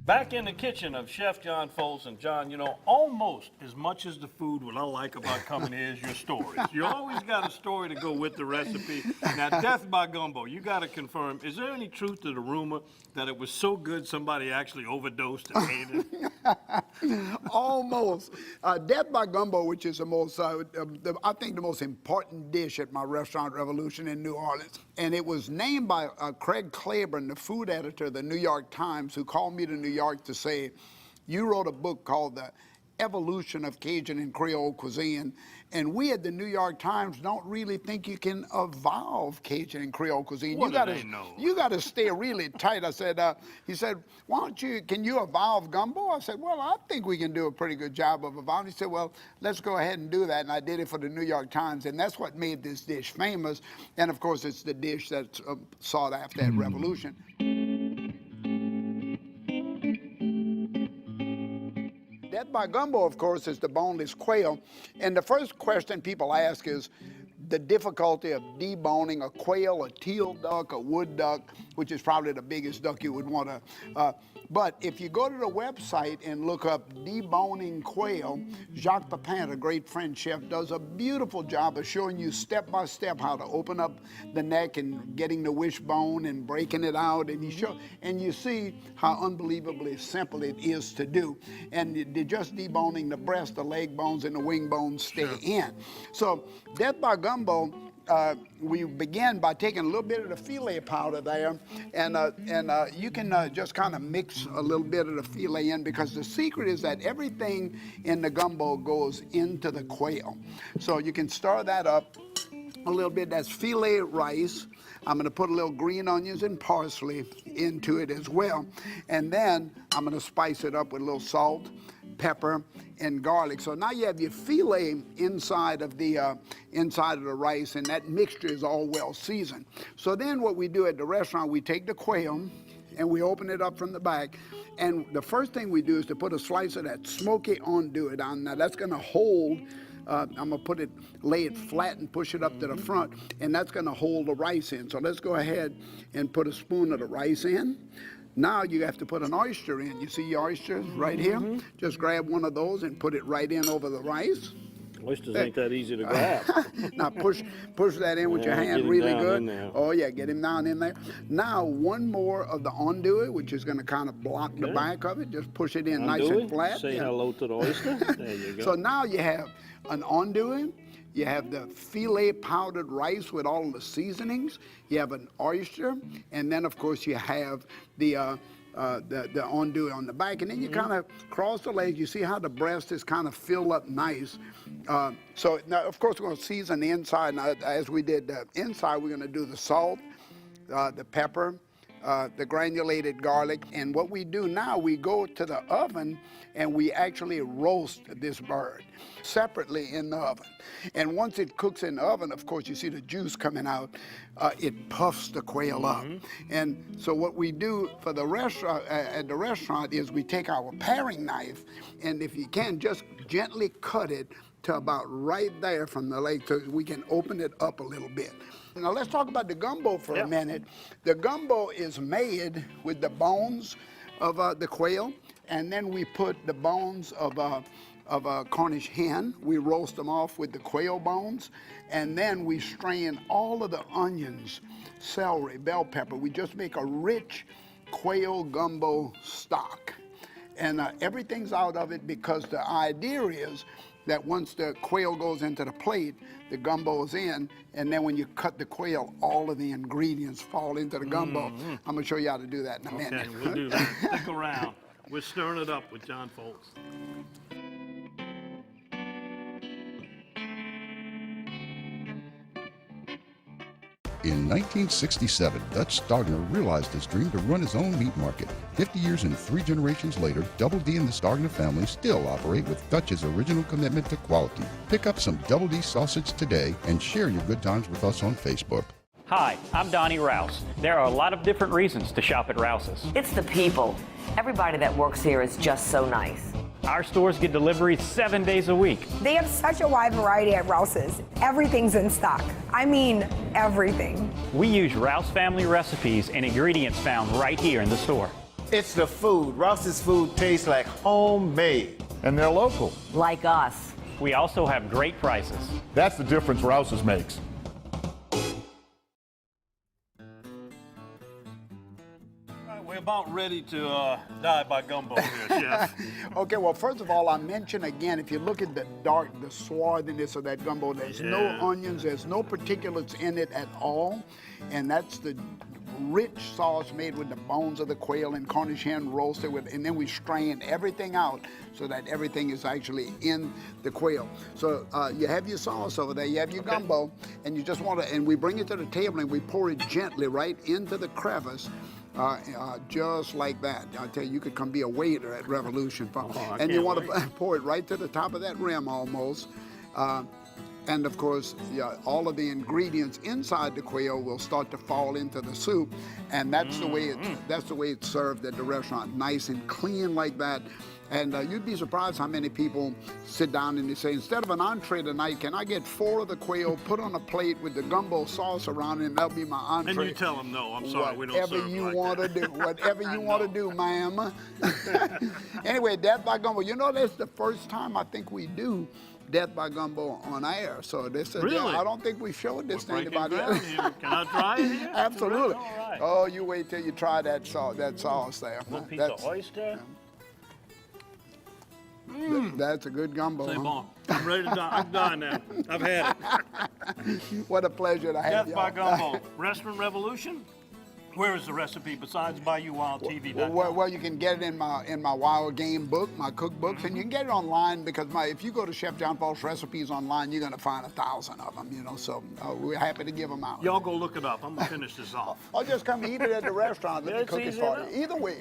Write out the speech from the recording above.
Back in the kitchen of Chef John Folse. And John, you know, almost as much as the food, what I like about coming here is your stories. You always got a story to go with the recipe. Now, death by gumbo, you got to confirm, is there any truth to the rumor that it was so good somebody actually overdosed and ate it? Almost. Death by gumbo, which is the most, I think the most important dish at my restaurant revolution in New Orleans. And it was named by Craig Claiborne, the food editor of the New York Times, who called me to New York to say, you wrote a book called The Evolution of Cajun and Creole Cuisine, and we at the New York Times don't really think you can evolve Cajun and Creole cuisine. What do they know? You gotta stay really tight. I said, he said, can you evolve gumbo? I said, well, I think we can do a pretty good job of evolving. He said, well, let's go ahead and do that. And I did it for the New York Times, and that's what made this dish famous. And of course, it's the dish that's sought after at Revolution. Death by gumbo, of course, is the boneless quail. And the first question people ask is the difficulty of deboning a quail, a teal duck, a wood duck, which is probably the biggest duck you would want to. But if you go to the website and look up deboning quail, Jacques Pepin, a great French chef, does a beautiful job of showing you step by step how to open up the neck and getting the wishbone and breaking it out. And you see how unbelievably simple it is to do. And just deboning the breast, the leg bones, and the wing bones stay in. So death by gumbo, we began by taking a little bit of the filet powder there, and you can just kind of mix a little bit of the filet in, because the secret is that everything in the gumbo goes into the quail. So you can stir that up a little bit. That's filet rice. I'm going to put a little green onions and parsley into it as well, and then I'm going to spice it up with a little salt, pepper, and garlic. So now you have your filet inside of the rice, and that mixture is all well seasoned. So then what we do at the restaurant, we take the quail and we open it up from the back, and the first thing we do is to put a slice of that smoky andouille on. Now that's going to hold. I'm going to lay it flat and push it up to the front, and that's going to hold the rice in. So let's go ahead and put a spoon of the rice in. Now you have to put an oyster in. You see your oysters right here? Just grab one of those and put it right in over the rice. Oysters ain't that easy to grab. Now push that in with your hand really good. Oh yeah, get him down in there. Now one more of the andouille, which is going to kind of block the back of it. Just push it in nice and flat. Say hello to the oyster. There you go. So now you have an andouille. You have the filet powdered rice with all the seasonings. You have an oyster, and then of course you have the andouille on the back, and then you kind of cross the legs. You see how the breast is kind of filled up nice. So now, of course, we're going to season the inside. Now, as we did the inside, we're going to do the salt, the pepper, the granulated garlic. And what we do now, we go to the oven and we actually roast this bird separately in the oven. And once it cooks in the oven, of course, you see the juice coming out. It puffs the quail up. And so what we do for the restaurant, at the restaurant, is we take our paring knife, and if you can, just gently cut it to about right there from the leg, so we can open it up a little bit. Now let's talk about the gumbo for a minute. The gumbo is made with the bones of the quail, and then we put the bones of a Cornish hen. We roast them off with the quail bones, and then we strain all of the onions, celery, bell pepper. We just make a rich quail gumbo stock. And everything's out of it, because the idea is that once the quail goes into the plate, the gumbo's in, and then when you cut the quail, all of the ingredients fall into the gumbo. I'm going to show you how to do that in a minute. Okay, we'll do that. Stick around. We're stirring it up with John Folse. In 1967, Dutch Stogner realized his dream to run his own meat market. 50 years and 3 generations later, Double D and the Stogner family still operate with Dutch's original commitment to quality. Pick up some Double D sausage today and share your good times with us on Facebook. Hi, I'm Donnie Rouse. There are a lot of different reasons to shop at Rouse's. It's the people. Everybody that works here is just so nice. Our stores get deliveries 7 days a week. They have such a wide variety at Rouse's. Everything's in stock. I mean, everything. We use Rouse family recipes and ingredients found right here in the store. It's the food. Rouse's food tastes like homemade. And they're local. Like us. We also have great prices. That's the difference Rouse's makes. We're about ready to die by gumbo here, Chef. Okay, well, first of all, I mention again, if you look at the swarthiness of that gumbo, there's no onions, there's no particulates in it at all. And that's the rich sauce made with the bones of the quail and Cornish hen roasted with, and then we strain everything out so that everything is actually in the quail. So you have your sauce over there, you have your gumbo, and you just want to, and we bring it to the table and we pour it gently right into the crevice. Just like that. I tell you, you could come be a waiter at Revolution. And you want to pour it right to the top of that rim almost. And of course, all of the ingredients inside the quail will start to fall into the soup, and that's the way it's served at the restaurant, nice and clean like that. And you'd be surprised how many people sit down and they say, instead of an entree tonight, can I get 4 of the quail put on a plate with the gumbo sauce around it, and that'll be my entree. And you tell them, no, I'm sorry, we don't serve Whatever you like want that. to do, whatever you want to do, ma'am. Anyway, Death by Gumbo. You know, that's the first time I think we do Death by Gumbo on air. So this is, Really? I don't think we showed this to Breaking anybody ground else. here. Can I try it here? Absolutely. All right. Oh, you wait till you try that sauce there. A little piece That's, of oyster. that's a good gumbo. Say huh? bon. I'm ready to die. I'm done now. I've had it. What a pleasure to have Death by y'all. Gumbo. Restaurant Revolution? Where is the recipe besides BayouWildTV.com? Well, you can get it in my Wild Game book, my cookbooks, and you can get it online because if you go to Chef John Folse recipes online, you're going to find 1,000 of them, you know, so we're happy to give them out. Y'all go look it up. I'm going to finish this off. Or just come eat it at the restaurant. Let me It's cook it easy for enough. you. Either way.